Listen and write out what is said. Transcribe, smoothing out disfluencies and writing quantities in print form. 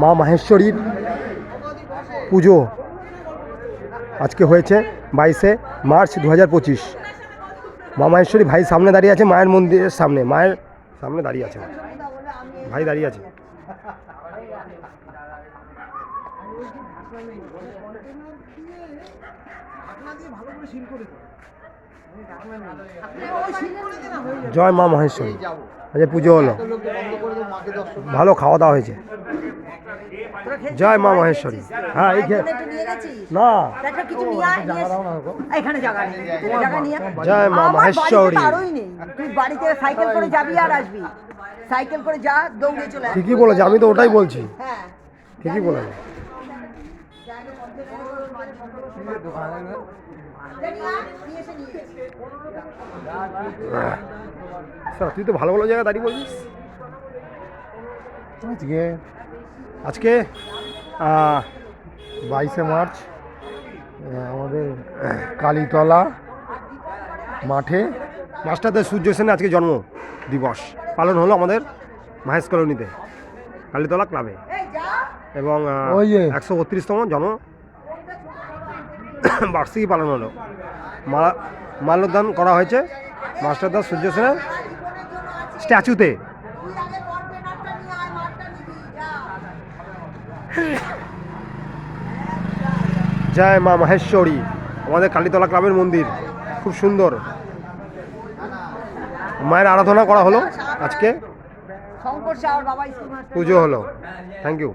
মা মাহেশ্বরীর পুজো আজকে হয়েছে 22শে মার্চ 2025। মা মাহেশ্বরী ভাই সামনে দাঁড়িয়ে আছে, মায়ের মন্দিরের সামনে, মায়ের সামনে দাঁড়িয়ে আছে, ভাই দাঁড়িয়ে আছে। জয় মা মহেশ্বরী। আজকে পুজো হলো, ভালো খাওয়া দাওয়া হয়েছে। জয় মা মহেশ্বরী। হ্যাঁ এই না জয় মা মহেশ্বরী। তুই বাড়িতে সাইকেল করে যাবি আর আসবি, সাইকেল করে যা, দৌড়ে চলে। ঠিকই বলেছে, আমি তো ওটাই বলছি। হ্যাঁ ঠিকই বলেছে। তুই তো ভালো ভালো জায়গায় দাঁড়িয়ে বলছিস। আজকে 22শে মার্চ আমাদের কালীতলা মাঠে মাস্টারদের সূর্য সেনের আজকে জন্ম দিবস পালন হলো আমাদের মহেশ কলোনিতে কালীতলা ক্লাবে, এবং 132তম জন্ম বার্ষিকী পালন হলো। মাল্যদান করা হয়েছে মাস্টারদা সূর্য সেনের স্ট্যাচুতে। জয় মা মহেশ্বরী। আমাদের কালীতলা ক্লাবের মন্দির খুব সুন্দর, মায়ের আরাধনা করা হলো, আজকে পুজো হলো। Thank you.